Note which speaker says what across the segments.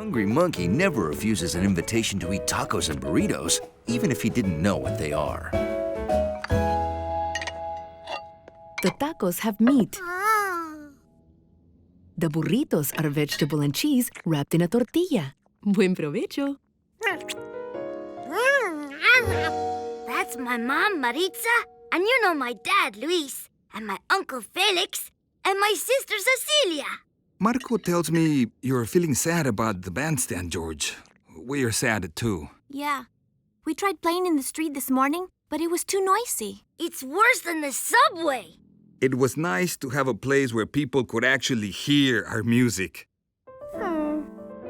Speaker 1: hungry monkey never refuses an invitation to eat tacos and burritos, even if he didn't know what they are.
Speaker 2: The tacos have meat. The burritos are vegetable and cheese wrapped in a tortilla. Buen provecho.
Speaker 3: That's my mom, Maritza, and you know my dad, Luis, and my uncle Felix, and my sister Cecilia.
Speaker 4: Marco tells me you're feeling sad about the bandstand, George. We are sad too.
Speaker 5: Yeah. We tried playing in the street this morning, but it was too noisy.
Speaker 3: It's worse than the subway.
Speaker 4: It was nice to have a place where people could actually hear our music.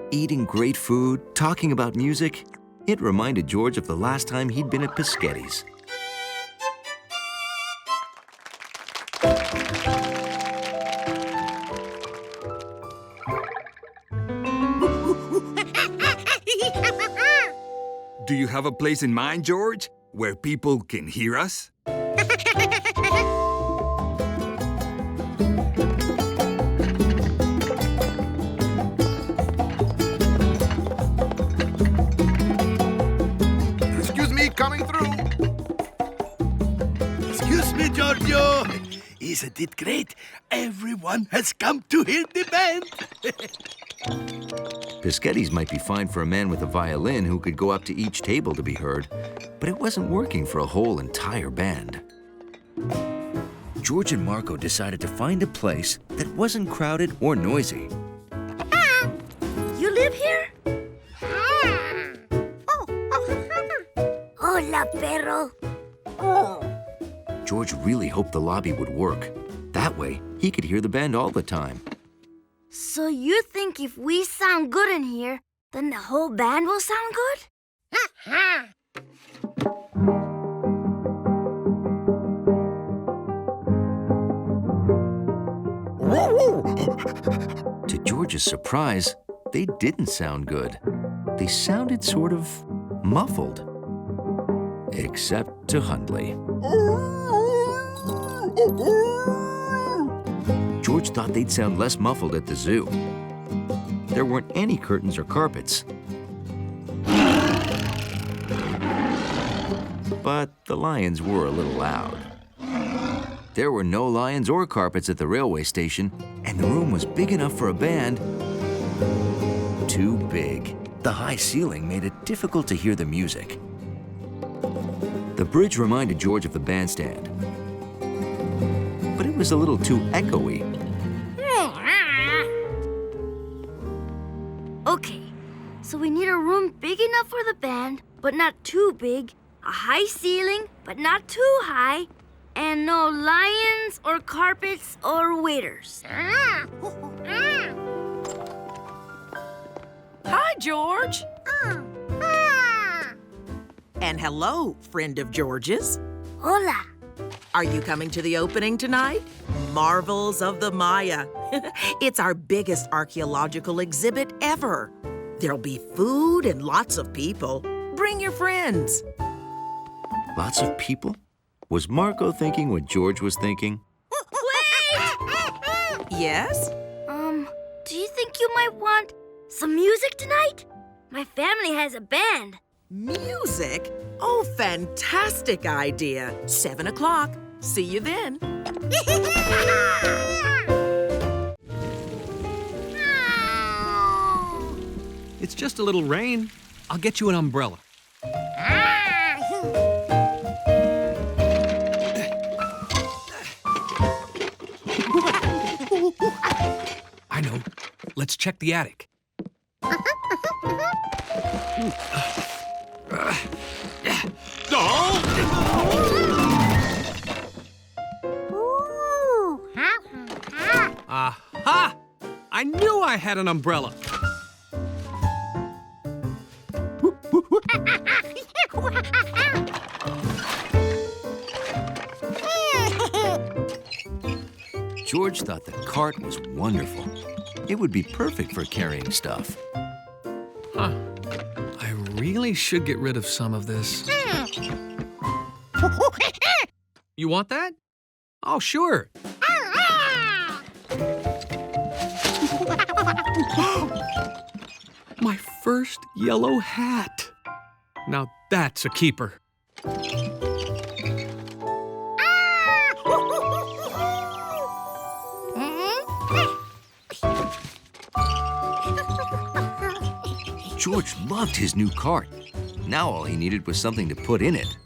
Speaker 1: Eating great food, talking about music, it reminded George of the last time he'd been at Pescetti's.
Speaker 4: Do you have a place in mind, George, where people can hear us?
Speaker 6: Excuse me, coming through.
Speaker 7: Excuse me, Giorgio. Isn't it great? Everyone has come to hear the band.
Speaker 1: Pescetti's might be fine for a man with a violin who could go up to each table to be heard, but it wasn't working for a whole entire band. George and Marco decided to find a place that wasn't crowded or noisy.
Speaker 3: You live here? Hola, perro.
Speaker 1: George really hoped the lobby would work. That way, he could hear the band all the time.
Speaker 3: So you think if we sound good in here, then the whole band will sound good?
Speaker 1: To George's surprise, they didn't sound good. They sounded sort of muffled. Except to Hundley. George thought they'd sound less muffled at the zoo. There weren't any curtains or carpets. But the lions were a little loud. There were no lions or carpets at the railway station, and the room was big enough for a band. Too big. The high ceiling made it difficult to hear the music. The bridge reminded George of the bandstand, but it was a little too echoey.
Speaker 3: Okay, so we need a room big enough for the band, but not too big, a high ceiling, but not too high, and no lions or carpets or waiters.
Speaker 8: Hi, George. And hello, friend of George's.
Speaker 3: Hola.
Speaker 8: Are you coming to the opening tonight? Marvels of the Maya. It's our biggest archaeological exhibit ever. There'll be food and lots of people. Bring your friends.
Speaker 1: Lots of people? Was Marco thinking what George was thinking?
Speaker 3: Wait!
Speaker 8: Yes?
Speaker 3: Do you think you might want some music tonight? My family has a band.
Speaker 8: Music? Oh, fantastic idea. 7 o'clock. See you then.
Speaker 9: It's just a little rain. I'll get you an umbrella. I know. Let's check the attic. Aha! I knew I had an umbrella.
Speaker 1: George thought the cart was wonderful. It would be perfect for carrying stuff.
Speaker 9: Huh. I really should get rid of some of this. You want that? Oh, sure. My first yellow hat. Now that's a keeper.
Speaker 1: George loved his new cart. Now all he needed was something to put in it.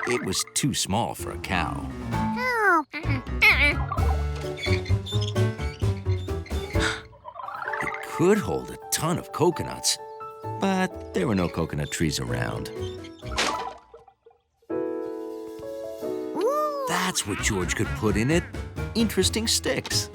Speaker 1: It was too small for a cow. It could hold a ton of coconuts, but there were no coconut trees around. That's what George could put in it. Interesting sticks.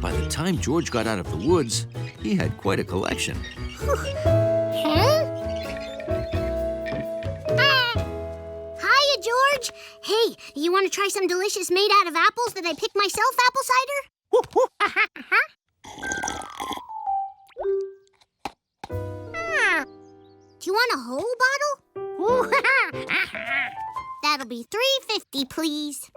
Speaker 1: By the time George got out of the woods, he had quite a collection.
Speaker 6: Hiya, George. Hey, you want to try some delicious made out of apples that I picked myself apple cider? Do you want a whole bottle? That'll be $3.50, please.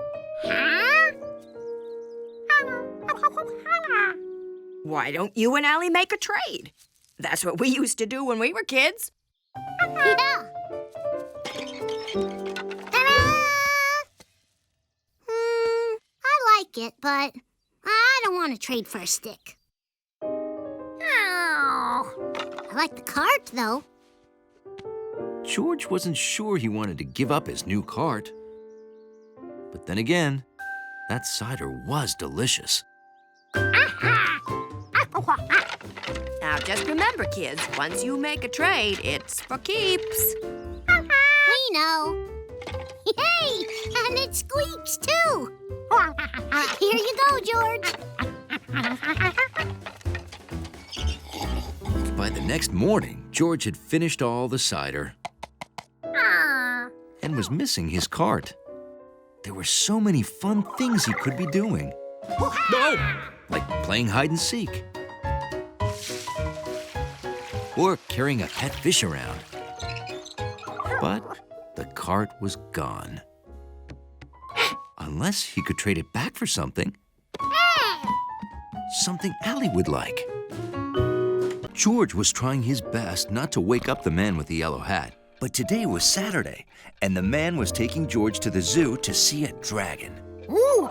Speaker 10: Why don't you and Allie make a trade? That's what we used to do when we were kids.
Speaker 6: Yeah. Ta-da! I like it, but I don't want to trade for a stick. Oh. I like the cart, though.
Speaker 1: George wasn't sure he wanted to give up his new cart. But then again, that cider was delicious.
Speaker 10: Now just remember, kids, once you make a trade, it's for keeps.
Speaker 6: We know. Hey, and it squeaks, too. Here you go, George.
Speaker 1: By the next morning, George had finished all the cider and was missing his cart. There were so many fun things he could be doing.
Speaker 9: No!
Speaker 1: Like playing hide and seek. Or carrying a pet fish around. But the cart was gone. Unless he could trade it back for something. Something Allie would like. George was trying his best not to wake up the man with the yellow hat. But today was Saturday, and the man was taking George to the zoo to see a dragon.
Speaker 6: Ooh.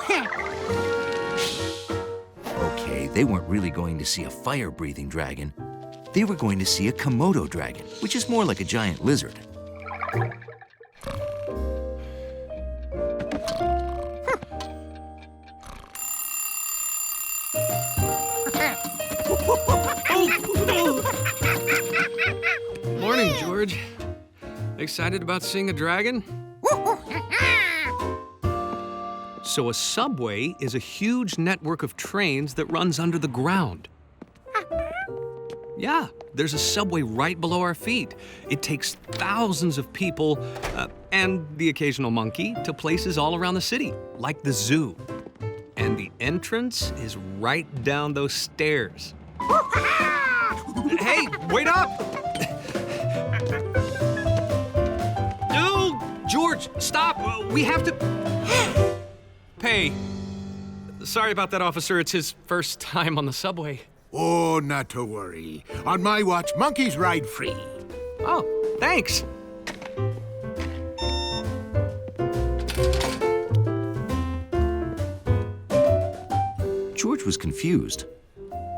Speaker 1: Okay, they weren't really going to see a fire-breathing dragon. They were going to see a Komodo dragon, which is more like a giant lizard.
Speaker 9: Morning, George. Excited about seeing a dragon? So a subway is a huge network of trains that runs under the ground. Yeah, there's a subway right below our feet. It takes thousands of people and the occasional monkey to places all around the city, like the zoo. And the entrance is right down those stairs. Hey, wait up! No, George, stop! We have to pay. Sorry about that, officer. It's his first time on the subway.
Speaker 7: Oh, not to worry. On my watch, monkeys ride free.
Speaker 9: Oh, thanks.
Speaker 1: George was confused.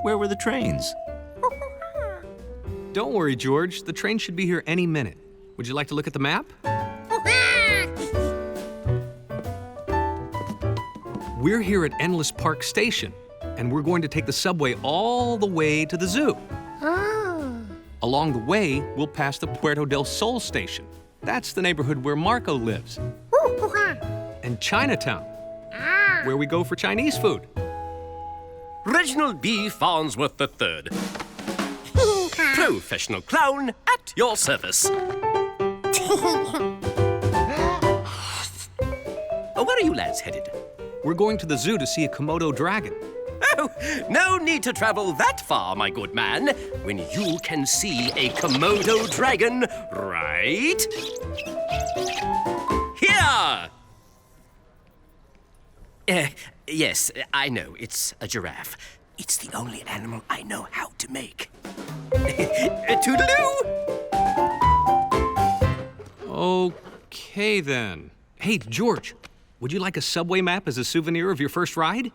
Speaker 1: Where were the trains?
Speaker 9: Don't worry, George. The train should be here any minute. Would you like to look at the map? We're here at Endless Park Station, and we're going to take the subway all the way to the zoo.
Speaker 6: Oh.
Speaker 9: Along the way, we'll pass the Puerto del Sol station. That's the neighborhood where Marco lives. And Chinatown, where we go for Chinese food.
Speaker 11: Reginald B. Farnsworth III. Professional clown at your service. Where are you lads headed?
Speaker 9: We're going to the zoo to see a Komodo dragon.
Speaker 11: Oh, no need to travel that far, my good man, when you can see a Komodo dragon right here. Yes, I know, it's a giraffe. It's the only animal I know how to make. Toodaloo!
Speaker 9: Okay, then. Hey, George, would you like a subway map as a souvenir of your first ride?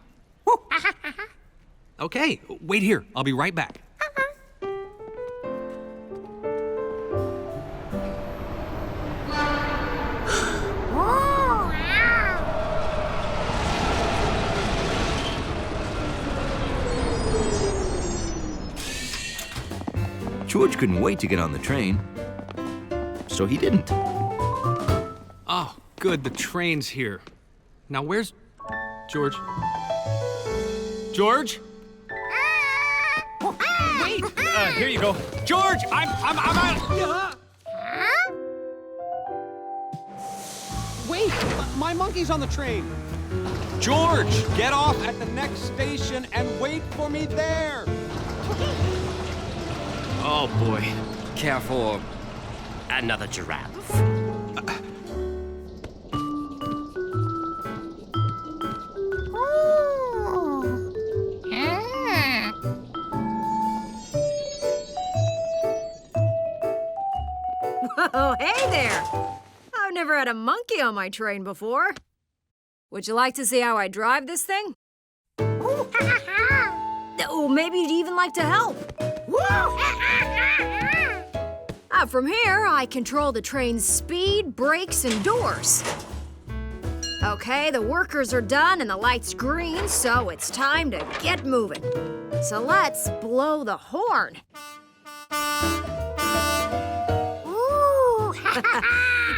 Speaker 9: Okay, wait here. I'll be right back.
Speaker 1: George couldn't wait to get on the train, so he didn't.
Speaker 9: Oh, good, the train's here. Now, where's George? George? Wait! Here you go. George, I'm out. Wait, my monkey's on the train. George, get off at the next station and wait for me there. Oh, boy.
Speaker 11: Care for another giraffe?
Speaker 12: Oh, hey there! I've never had a monkey on my train before. Would you like to see how I drive this thing? Oh, maybe you'd even like to help. From here, I control the train's speed, brakes, and doors. Okay, the workers are done and the light's green, so it's time to get moving. So let's blow the horn.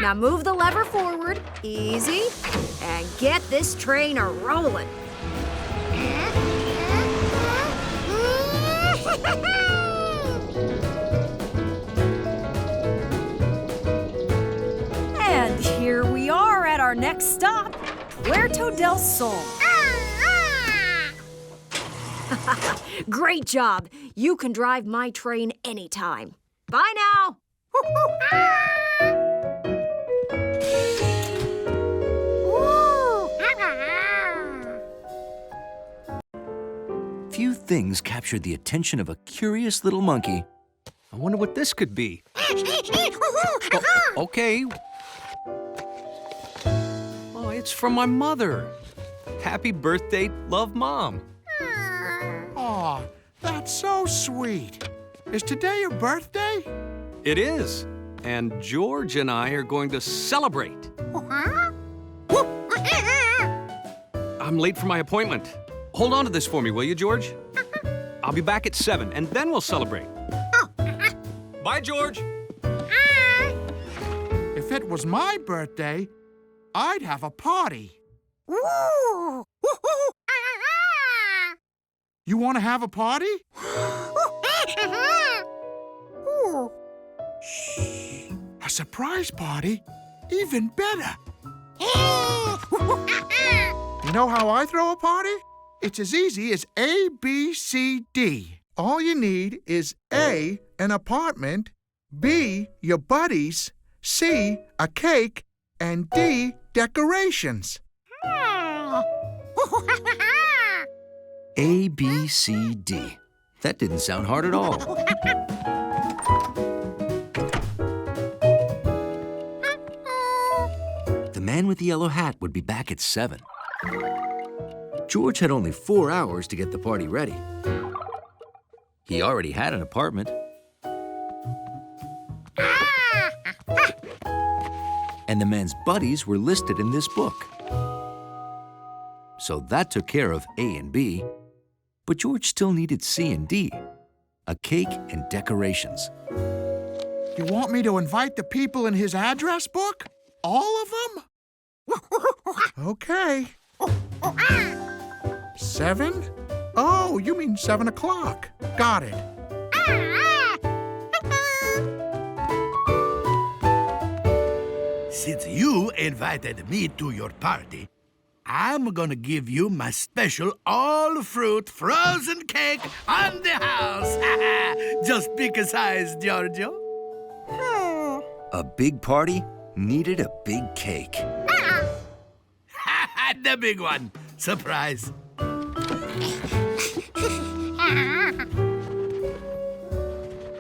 Speaker 12: Now move the lever forward, easy, and get this train a-rolling. And here we are at our next stop, Puerto del Sol. Great job. You can drive my train anytime. Bye now.
Speaker 1: Few things captured the attention of a curious little monkey.
Speaker 9: I wonder what this could be. Okay. Oh, it's from my mother. Happy birthday, love, Mom.
Speaker 7: Aw, that's so sweet. Is today your birthday?
Speaker 9: It is. And George and I are going to celebrate. I'm late for my appointment. Hold on to this for me, will you, George? I'll be back at 7, and then we'll celebrate. Bye, George.
Speaker 7: If it was my birthday, I'd have a party. You want to have a party? Shh. A surprise party? Even better. You know how I throw a party? It's as easy as A, B, C, D. All you need is A, an apartment, B, your buddies, C, a cake, and D, decorations.
Speaker 1: A, B, C, D. That didn't sound hard at all. The man with the yellow hat would be back at 7. George had only 4 hours to get the party ready. He already had an apartment. And the man's buddies were listed in this book. So that took care of A and B, but George still needed C and D, a cake and decorations.
Speaker 7: You want me to invite the people in his address book? All of them? Okay. 7? Oh, you mean 7 o'clock. Got it.
Speaker 13: Since you invited me to your party, I'm gonna give you my special all-fruit frozen cake on the house. Just pick a size, Giorgio.
Speaker 1: A big party needed a big cake.
Speaker 13: The big one. Surprise.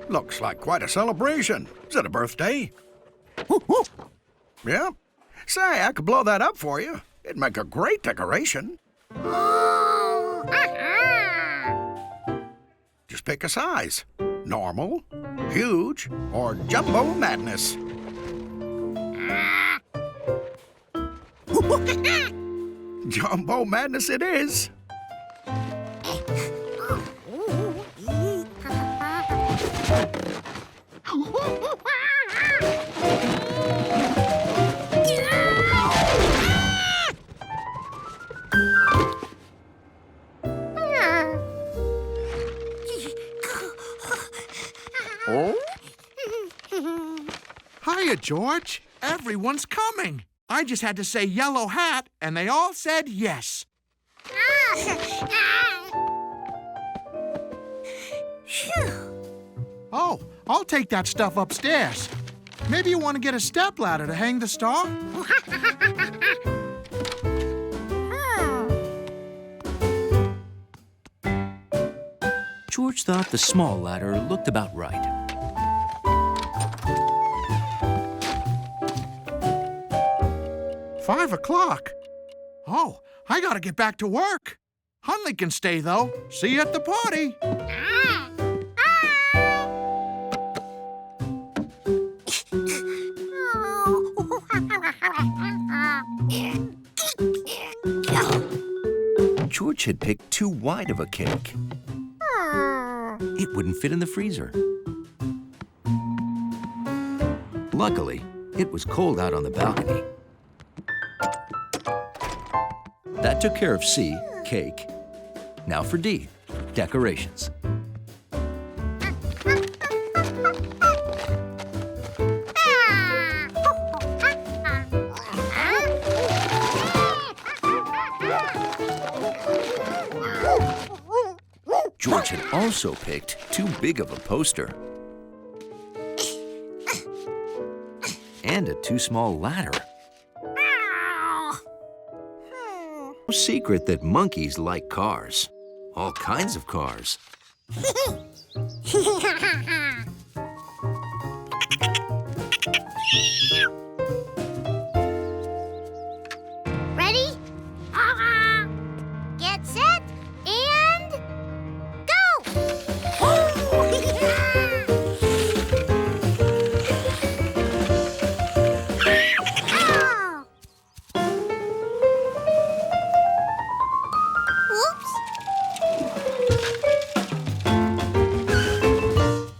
Speaker 14: Looks like quite a celebration. Is it a birthday? Yeah. Say, I could blow that up for you. It'd make a great decoration. Just pick a size. Normal, huge, or jumbo madness. Jumbo madness it is.
Speaker 7: Hiya, George. Everyone's coming. I just had to say yellow hat, and they all said yes. Oh, I'll take that stuff upstairs. Maybe you want to get a stepladder to hang the star?
Speaker 1: George thought the small ladder looked about right.
Speaker 7: "5 o'clock. Oh, I gotta get back to work. Hunley can stay, though. See you at the party.
Speaker 1: George had picked too wide of a cake. It wouldn't fit in the freezer. Luckily, it was cold out on the balcony. That took care of C, cake. Now for D, decorations. George had also picked too big of a poster. And a too small ladder. No secret that monkeys like cars. All kinds of cars.
Speaker 6: Ready? Get set and go!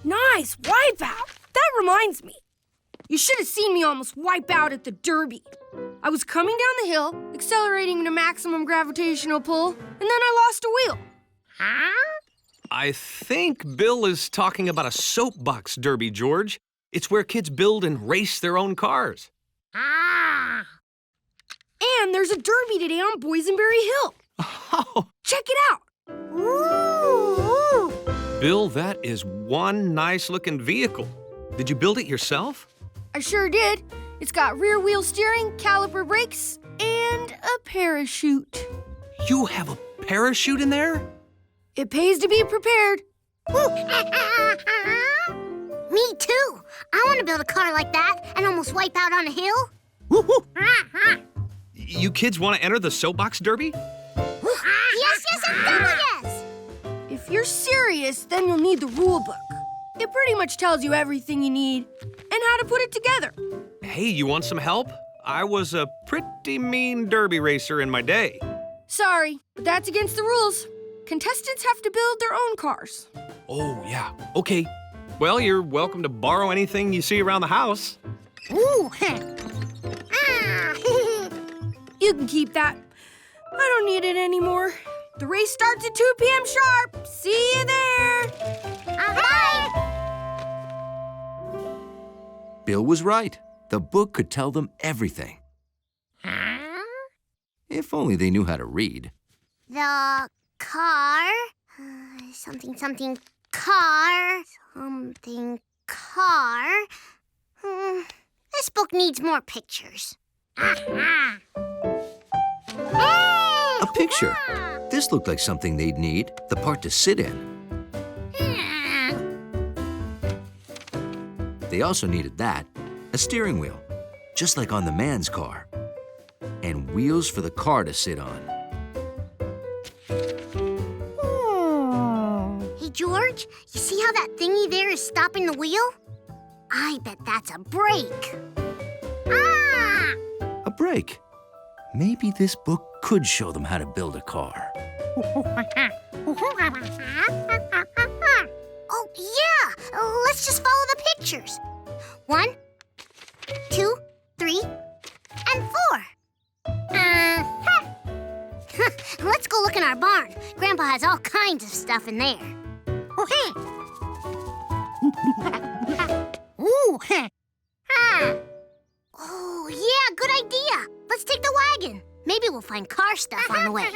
Speaker 12: Nice wipeout! That reminds me. You should have seen me almost wipe out at the Derby. I was coming down the hill, accelerating to maximum gravitational pull, and then I lost a wheel.
Speaker 9: I think Bill is talking about a soapbox derby, George. It's where kids build and race their own cars.
Speaker 12: And there's a derby today on Boysenberry Hill.
Speaker 9: Oh.
Speaker 12: Check it out.
Speaker 9: Bill, that is one nice-looking vehicle. Did you build it yourself?
Speaker 12: I sure did. It's got rear wheel steering, caliper brakes, and a parachute.
Speaker 9: You have a parachute in there?
Speaker 12: It pays to be prepared.
Speaker 6: Me too. I want to build a car like that and almost wipe out on a hill.
Speaker 9: You kids want to enter the soapbox derby?
Speaker 6: Yes, and double yes!
Speaker 12: If you're serious, then you'll need the rule book. It pretty much tells you everything you need and how to put it together.
Speaker 9: Hey, you want some help? I was a pretty mean derby racer in my day.
Speaker 12: Sorry, but that's against the rules. Contestants have to build their own cars.
Speaker 9: Oh, yeah. Okay. Well, you're welcome to borrow anything you see around the house.
Speaker 6: Ooh.
Speaker 12: You can keep that. I don't need it anymore. The race starts at 2 p.m. sharp. See you there.
Speaker 6: Bye.
Speaker 1: Bill was right. The book could tell them everything. If only they knew how to read.
Speaker 6: The car. Something, car. Something, car. This book needs more pictures.
Speaker 1: A picture. This looked like something they'd need, the part to sit in. They also needed that, a steering wheel, just like on the man's car, and wheels for the car to sit on.
Speaker 6: Hey, George, you see how that thingy there is stopping the wheel? I bet that's a brake.
Speaker 1: A brake. Maybe this book could show them how to build a car.
Speaker 6: Oh, yeah! Let's just follow the pictures. 1, 2, 3, and 4. Let's go look in our barn. Grandpa has all kinds of stuff in there. Oh, yeah, good idea. Let's take the wagon. Maybe we'll find car stuff on the way.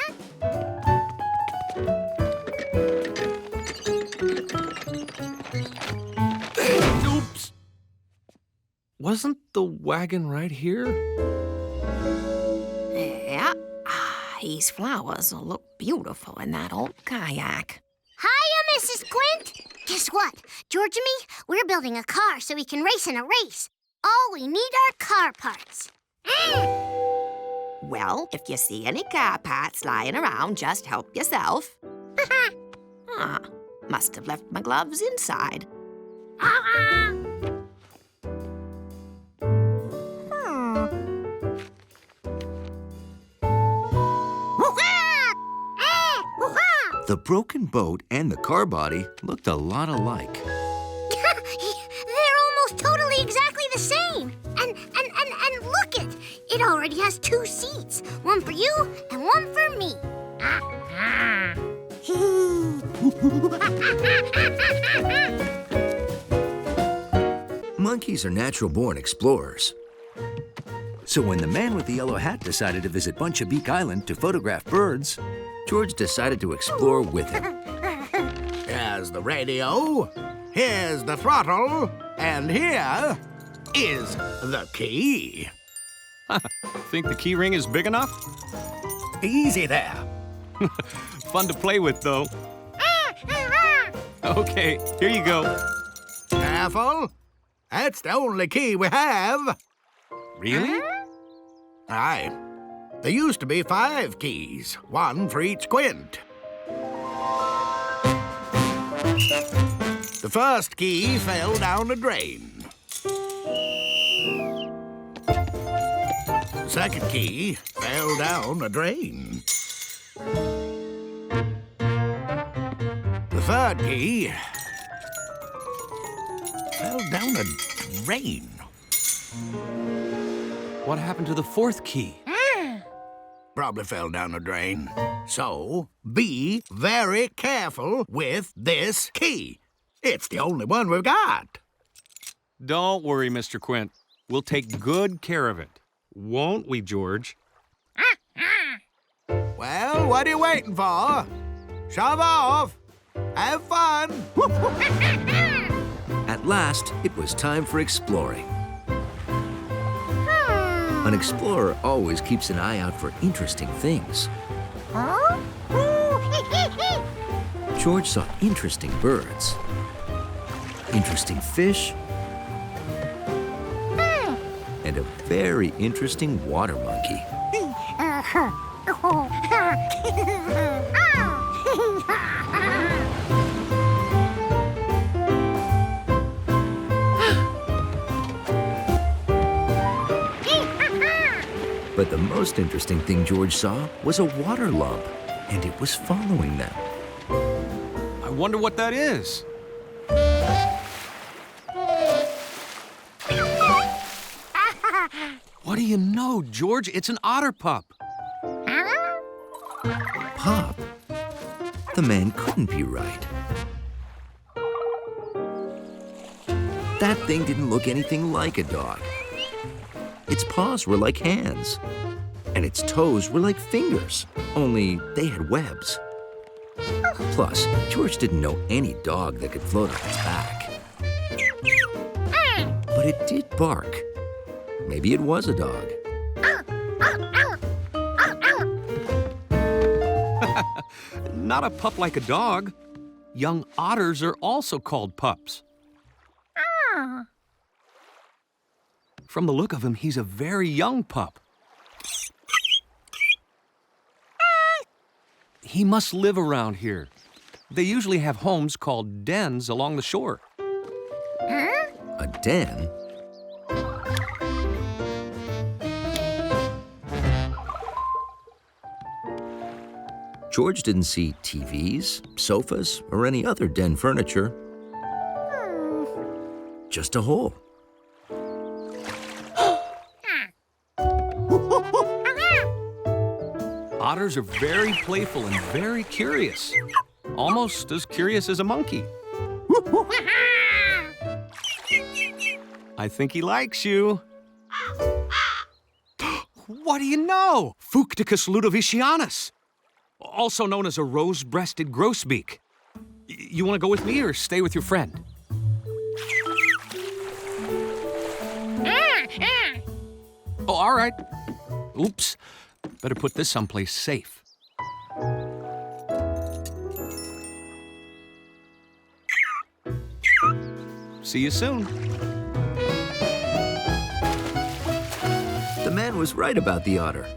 Speaker 9: Oops! Wasn't the wagon right here?
Speaker 10: Yeah. These flowers will look beautiful in that old kayak.
Speaker 6: Hiya, Mrs. Quint. Guess what? George and me, we're building a car so we can race in a race. All we need are car parts.
Speaker 10: Well, if you see any car parts lying around, just help yourself. Must have left my gloves inside.
Speaker 1: The broken boat and the car body looked a lot alike.
Speaker 6: They're almost totally exactly the same. And look it already has 2 seats. One for you and one for me.
Speaker 1: Monkeys are natural-born explorers. So when the man with the yellow hat decided to visit Buncha Beak Island to photograph birds, George decided to explore with him.
Speaker 13: Here's the radio, here's the throttle, and here is the key.
Speaker 9: Think the key ring is big enough?
Speaker 13: Easy there.
Speaker 9: Fun to play with, though. Okay, here you go.
Speaker 13: Careful. That's the only key we have.
Speaker 9: Really?
Speaker 13: Aye. There used to be 5 keys, 1 for each quint. The first key fell down a drain. The second key fell down a drain. The third key fell down a drain.
Speaker 9: What happened to the 4th key?
Speaker 13: Probably fell down a drain. So, be very careful with this key. It's the only one we've got.
Speaker 9: Don't worry, Mr. Quint. We'll take good care of it. Won't we, George?
Speaker 13: Well, what are you waiting for? Shove off. Have fun.
Speaker 1: At last, it was time for exploring. An explorer always keeps an eye out for interesting things. George saw interesting birds, interesting fish, and a very interesting water monkey. But the most interesting thing George saw was a water lump, and it was following them.
Speaker 9: I wonder what that is. What do you know, George? It's an otter pup.
Speaker 1: Pup? The man couldn't be right. That thing didn't look anything like a dog. Its paws were like hands, And its toes were like fingers, only they had webs. Plus, George didn't know any dog that could float on its back. But it did bark. Maybe it was a dog.
Speaker 9: Not a pup like a dog. Young otters are also called pups. From the look of him, he's a very young pup. He must live around here. They usually have homes called dens along the shore.
Speaker 1: A den? George didn't see TVs, sofas, or any other den furniture. Just a hole.
Speaker 9: Otters are very playful and very curious. Almost as curious as a monkey. I think he likes you. What do you know? Fucticus ludovicianus, also known as a rose-breasted grosbeak. You want to go with me or stay with your friend? Oh, all right. Oops. Better put this someplace safe. See you soon.
Speaker 1: The man was right about the otter.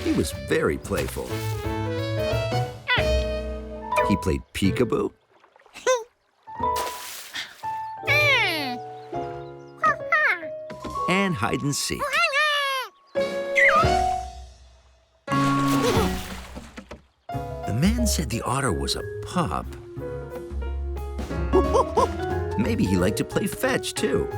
Speaker 1: He was very playful. He played peekaboo. And hide and seek. The man said the otter was a pup. Maybe he liked to play fetch, too.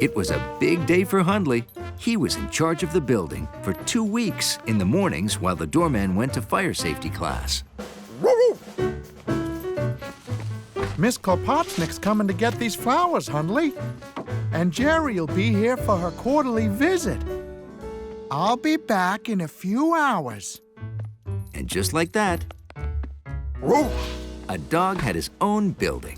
Speaker 1: It was a big day for Hundley. He was in charge of the building for 2 weeks in the mornings while the doorman went to fire safety class.
Speaker 7: Miss Klopotnick's coming to get these flowers, Hundley. And Jerry'll be here for her quarterly visit. I'll be back in a few hours.
Speaker 1: And just like that, a dog had his own building.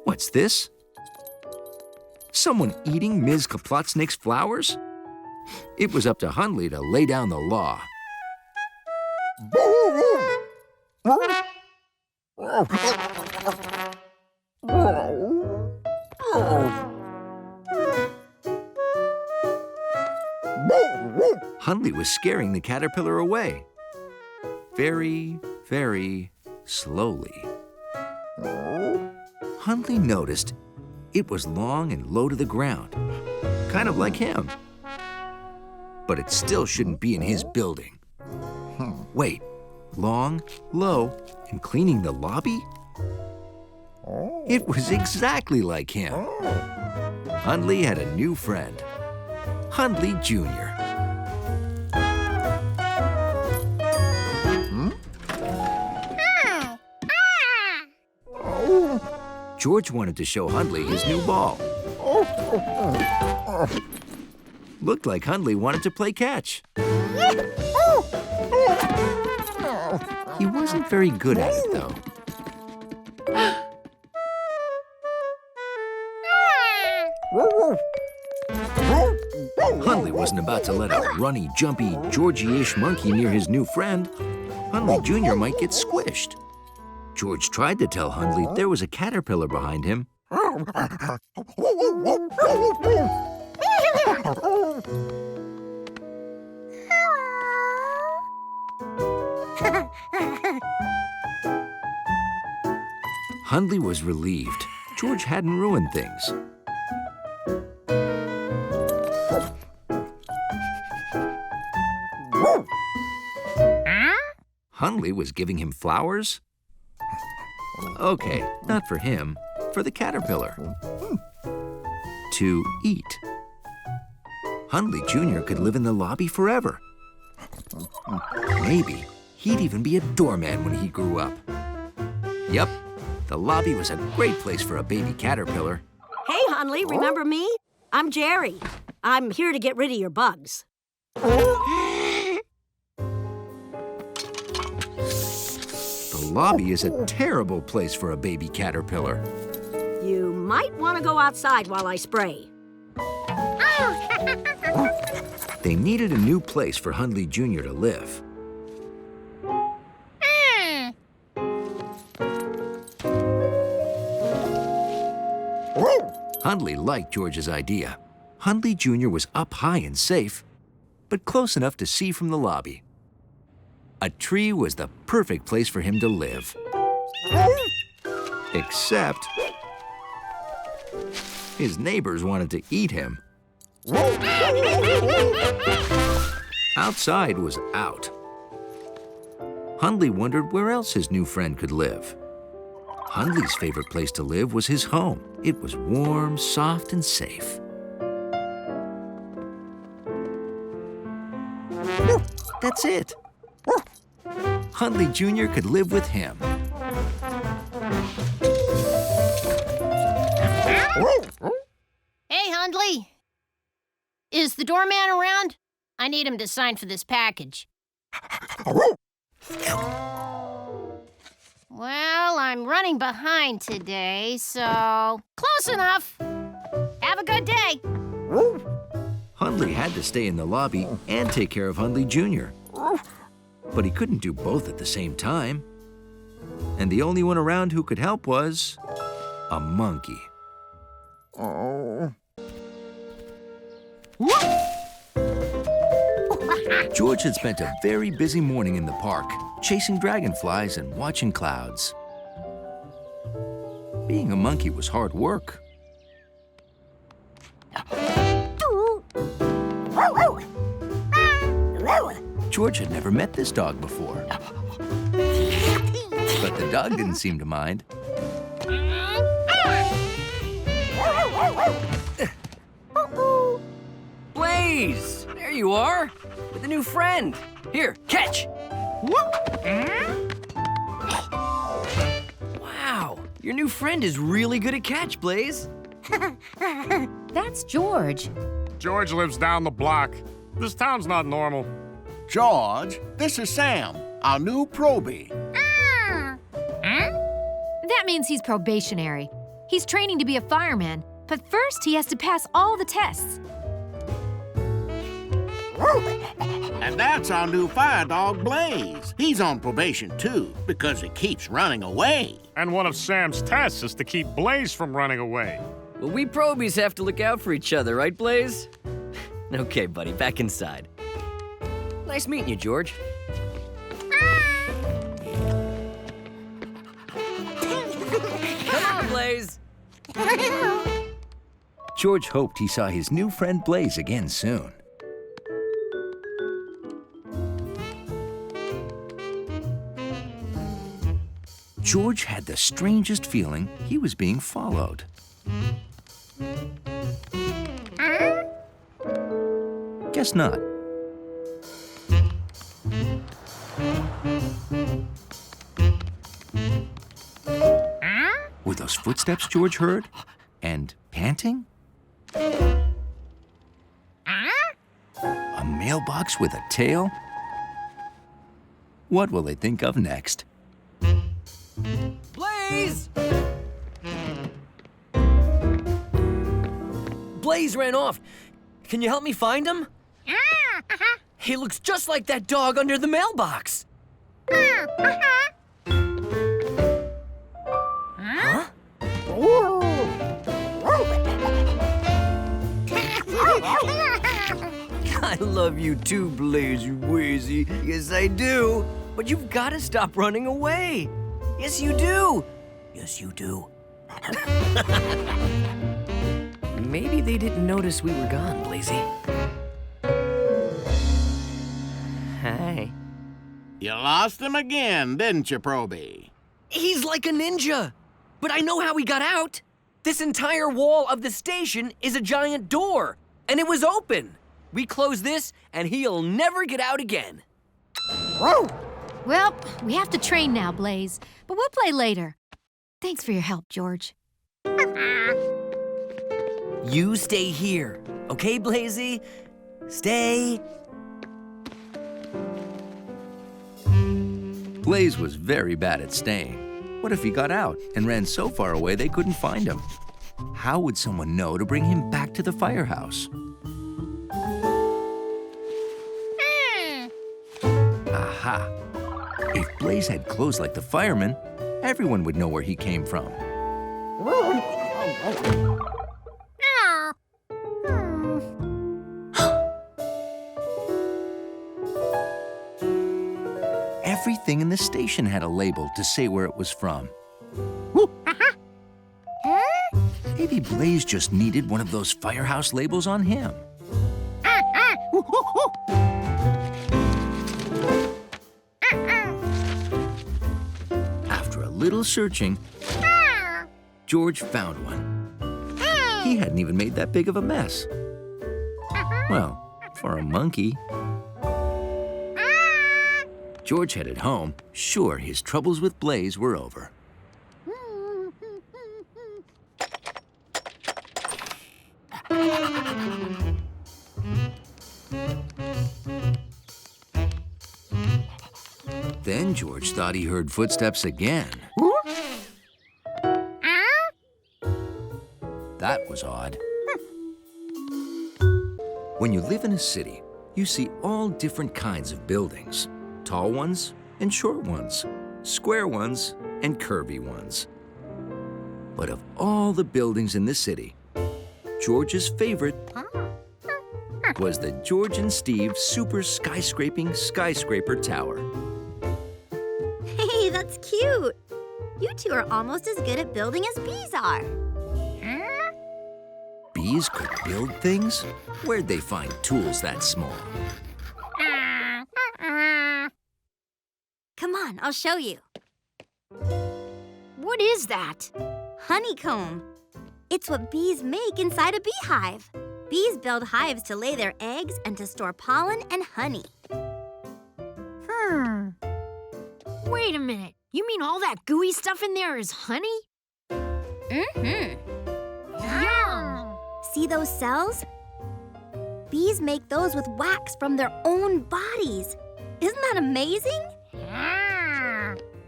Speaker 1: What's this? Someone eating Ms. Klopotnick's flowers? It was up to Hundley to lay down the law. Hundley was scaring the caterpillar away. Very, very slowly. Hundley noticed it was long and low to the ground, kind of like him. But it still shouldn't be in his building. Wait, long, low, and cleaning the lobby? It was exactly like him. Hundley had a new friend, Hundley Jr. George wanted to show Hundley his new ball. Looked like Hundley wanted to play catch. He wasn't very good at it, though. Hundley wasn't about to let a runny, jumpy, Georgie-ish monkey near his new friend. Hundley Jr. might get squished. George tried to tell Hundley there was a caterpillar behind him. Hundley was relieved. George hadn't ruined things. Hundley was giving him flowers? Okay, not for him, for the caterpillar. To eat. Hundley Jr. could live in the lobby forever. Maybe he'd even be a doorman when he grew up. Yep, the lobby was a great place for a baby caterpillar.
Speaker 15: Hey, Hundley, remember me? I'm Jerry. I'm here to get rid of your bugs.
Speaker 1: The lobby is a terrible place for a baby caterpillar.
Speaker 15: You might want to go outside while I spray.
Speaker 1: They needed a new place for Hundley Jr. to live. Hundley liked George's idea. Hundley Jr. was up high and safe, but close enough to see from the lobby. A tree was the perfect place for him to live. Except his neighbors wanted to eat him. Outside was out. Hundley wondered where else his new friend could live. Hundley's favorite place to live was his home. It was warm, soft, and safe. That's it. Hundley Jr. could live with him.
Speaker 16: Hey, Hundley. Is the doorman around? I need him to sign for this package. Well, I'm running behind today, so close enough. Have a good day.
Speaker 1: Hundley had to stay in the lobby and take care of Hundley Jr. But he couldn't do both at the same time. And the only one around who could help was a monkey. George had spent a very busy morning in the park, chasing dragonflies and watching clouds. Being a monkey was hard work. George had never met this dog before. But the dog didn't seem to mind.
Speaker 17: Blaze! There you are, with a new friend. Here, catch! Wow, your new friend is really good at catch, Blaze.
Speaker 18: That's George.
Speaker 19: George lives down the block. This town's not normal.
Speaker 13: George, this is Sam, our new probie.
Speaker 18: That means he's probationary. He's training to be a fireman, but first he has to pass all the tests.
Speaker 13: And that's our new fire dog, Blaze. He's on probation, too, because he keeps running away.
Speaker 19: And one of Sam's tests is to keep Blaze from running away.
Speaker 17: Well, we probies have to look out for each other, right, Blaze? Okay, buddy, back inside. Nice meeting you, George. Come on, Blaze.
Speaker 1: George hoped he saw his new friend Blaze again soon. George had the strangest feeling he was being followed. Guess not. Were those footsteps George heard? And panting? A mailbox with a tail? What will they think of next?
Speaker 17: Blaze! Blaze ran off. Can you help me find him? He looks just like that dog under the mailbox. Huh? I love you too, Blaze, you Wazy. Yes, I do. But you've got to stop running away. Yes, you do. Yes, you do. Maybe they didn't notice we were gone, Blazy. Hi.
Speaker 14: You lost him again, didn't you, Proby?
Speaker 17: He's like a ninja. But I know how he got out. This entire wall of the station is a giant door, and it was open. We close this, and he'll never get out again.
Speaker 18: Whoa! Well, we have to train now, Blaze, but we'll play later. Thanks for your help, George.
Speaker 17: You stay here, okay, Blazy? Stay.
Speaker 1: Blaze was very bad at staying. What if he got out and ran so far away they couldn't find him? How would someone know to bring him back to the firehouse? Aha! If Blaze had clothes like the firemen, everyone would know where he came from. Everything in the station had a label to say where it was from. Maybe Blaze just needed one of those firehouse labels on him. After a little searching, George found one. He hadn't even made that big of a mess. Well, for a monkey. George headed home, sure his troubles with Blaze were over. Then George thought he heard footsteps again. That was odd. When you live in a city, you see all different kinds of buildings. Tall ones and short ones, square ones and curvy ones. But of all the buildings in the city, George's favorite was the George and Steve Super Skyscraper Tower.
Speaker 6: Hey, that's cute. You two are almost as good at building as bees are.
Speaker 1: Bees could build things? Where'd they find tools that small?
Speaker 6: Come on, I'll show you.
Speaker 12: What is that?
Speaker 6: Honeycomb. It's what bees make inside a beehive. Bees build hives to lay their eggs and to store pollen and honey.
Speaker 12: Wait a minute. You mean all that gooey stuff in there is honey?
Speaker 6: Mm-hmm.
Speaker 12: Yum!
Speaker 6: See those cells? Bees make those with wax from their own bodies. Isn't that amazing?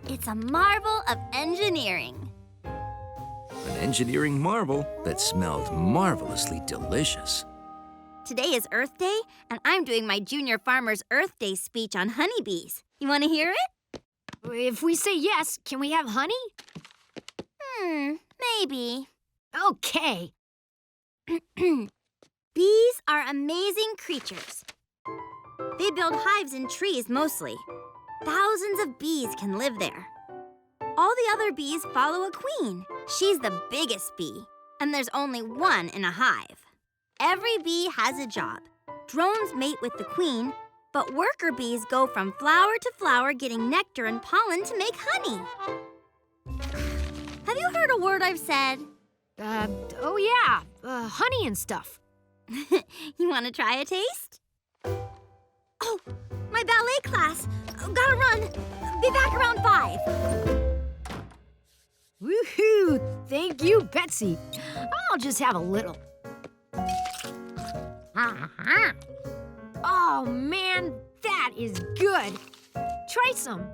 Speaker 6: It's a marvel of engineering.
Speaker 1: An engineering marvel that smelled marvelously delicious.
Speaker 6: Today is Earth Day, and I'm doing my Junior Farmer's Earth Day speech on honeybees. You want to hear it?
Speaker 12: If we say yes, can we have honey?
Speaker 6: Maybe.
Speaker 12: Okay.
Speaker 6: Bees are amazing creatures. They build hives in trees mostly. Thousands of bees can live there. All the other bees follow a queen. She's the biggest bee, and there's only one in a hive. Every bee has a job. Drones mate with the queen, but worker bees go from flower to flower getting nectar and pollen to make honey. Have you heard a word I've said?
Speaker 12: Oh yeah, honey and stuff.
Speaker 6: You want to try a taste? Oh, my ballet class. Gotta run. Be back around 5.
Speaker 12: Woohoo! Thank you, Betsy. I'll just have a little. Oh, man, that is good. Try some.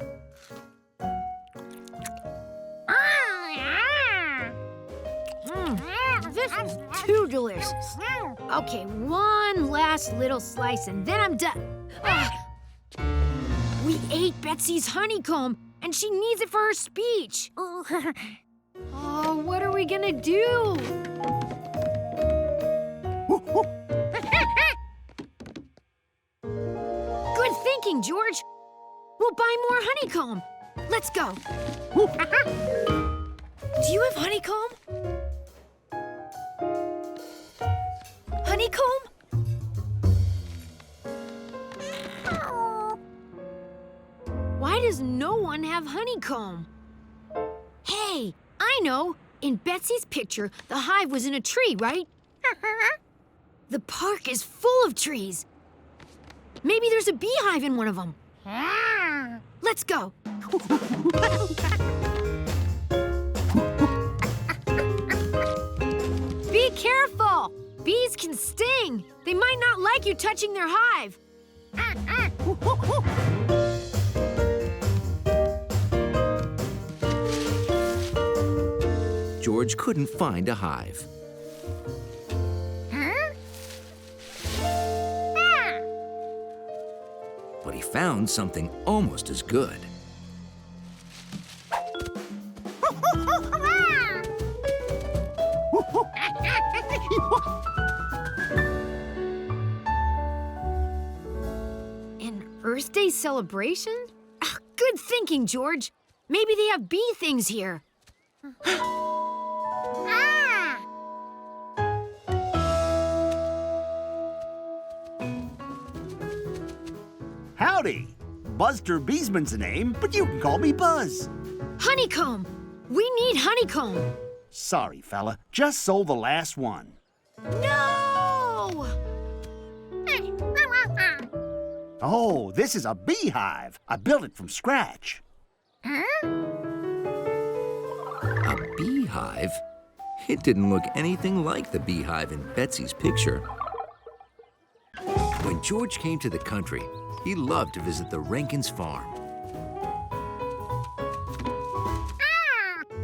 Speaker 12: This is too delicious. Okay, one last little slice and then I'm done. We ate Betsy's honeycomb and she needs it for her speech. Oh, what are we gonna do? Good thinking, George. We'll buy more honeycomb. Let's go. Do you have honeycomb? Honeycomb? does no one have honeycomb? Hey, I know. In Betsy's picture, the hive was in a tree, right? The park is full of trees. Maybe there's a beehive in one of them. Let's go. Be careful! Bees can sting. They might not like you touching their hive.
Speaker 1: George couldn't find a hive. But he found something almost as good.
Speaker 12: An Earth Day celebration? Ah, good thinking, George. Maybe they have bee things here.
Speaker 20: Howdy. Buster Beesman's the name, but you can call me Buzz.
Speaker 12: Honeycomb! We need honeycomb.
Speaker 20: Sorry, fella. Just sold the last one.
Speaker 12: No!
Speaker 20: Oh, this is a beehive. I built it from scratch.
Speaker 1: A beehive? It didn't look anything like the beehive in Betsy's picture. When George came to the country, he loved to visit the Rankins' farm.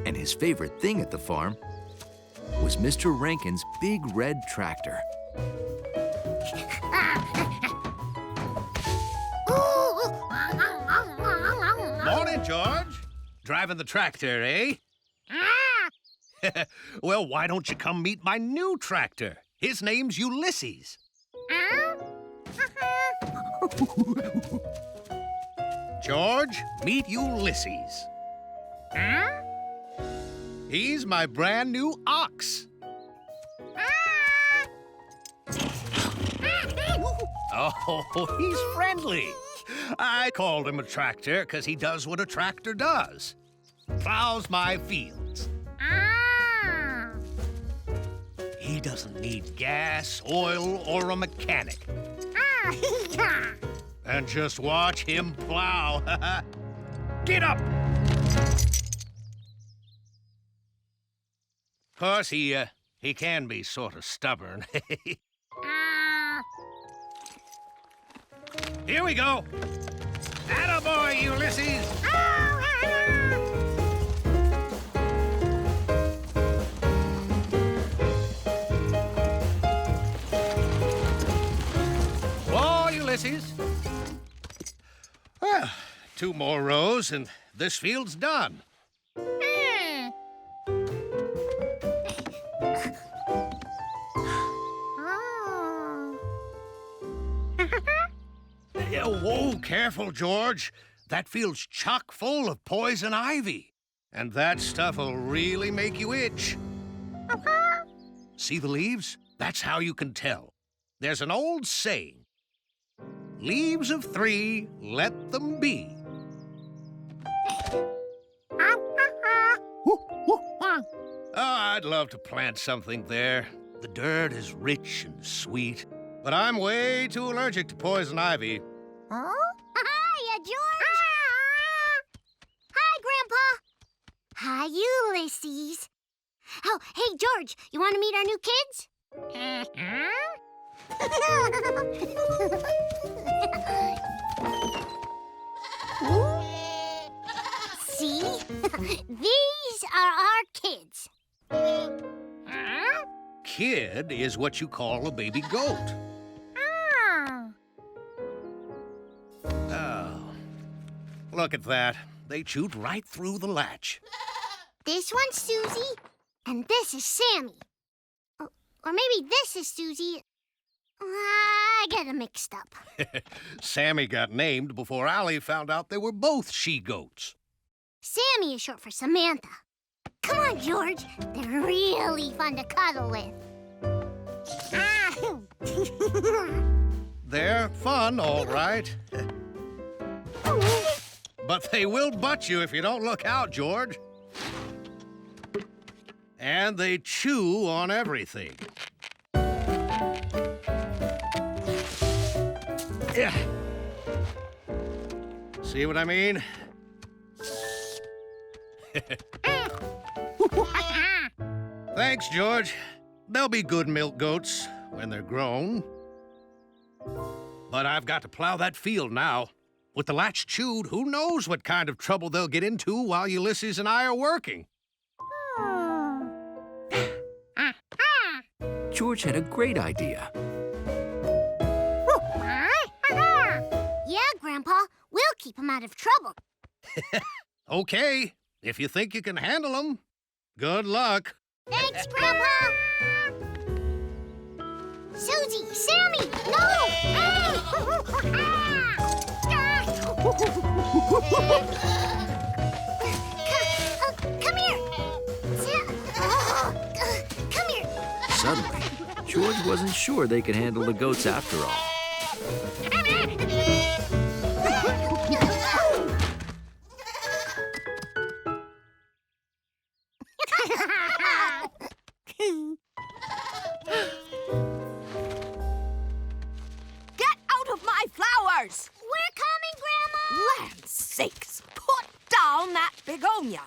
Speaker 1: And his favorite thing at the farm was Mr. Rankin's big red tractor.
Speaker 21: Morning, George. Driving the tractor, eh? Well, why don't you come meet my new tractor? His name's Ulysses. George, meet Ulysses. He's my brand new ox. Oh, he's friendly. I called him a tractor because he does what a tractor does. Plows my fields. He doesn't need gas, oil, or a mechanic. And just watch him plow. Get up! Of course, he can be sort of stubborn. Here we go. Attaboy, Ulysses. Whoa, Ulysses. Well, 2 more rows and this field's done. Whoa, careful, George. That field's chock full of poison ivy. And that stuff'll really make you itch. See the leaves? That's how you can tell. There's an old saying. Leaves of 3, let them be. I'd love to plant something there. The dirt is rich and sweet. But I'm way too allergic to poison ivy.
Speaker 6: Huh? Hiya, George! Hi, Grandpa! Hi, Ulysses. Oh, hey, George, you want to meet our new kids? See? These are our kids.
Speaker 21: Kid is what you call a baby goat. Oh, look at that. They chewed right through the latch.
Speaker 6: This one's Susie, and this is Sammy. Or maybe this is Susie. I get them mixed up.
Speaker 21: Sammy got named before Allie found out they were both she-goats.
Speaker 6: Sammy is short for Samantha. Come on, George. They're really fun to cuddle with.
Speaker 21: They're fun, all right. But they will butt you if you don't look out, George. And they chew on everything. Yeah. See what I mean? Thanks, George. They'll be good milk goats when they're grown. But I've got to plow that field now. With the latch chewed, who knows what kind of trouble they'll get into while Ulysses and I are working.
Speaker 1: George had a great idea.
Speaker 6: Yeah, Grandpa. We'll keep him out of trouble.
Speaker 21: Okay, if you think you can handle them, good luck.
Speaker 6: Thanks, Grandpa. Susie, Sammy, no! Come here. Come here.
Speaker 1: Suddenly, George wasn't sure they could handle the goats after all.
Speaker 10: Get out of my flowers!
Speaker 6: We're coming, Grandma!
Speaker 10: Land's sakes! Put down that begonia!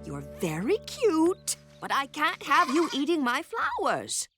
Speaker 10: You're very cute, but I can't have you eating my flowers.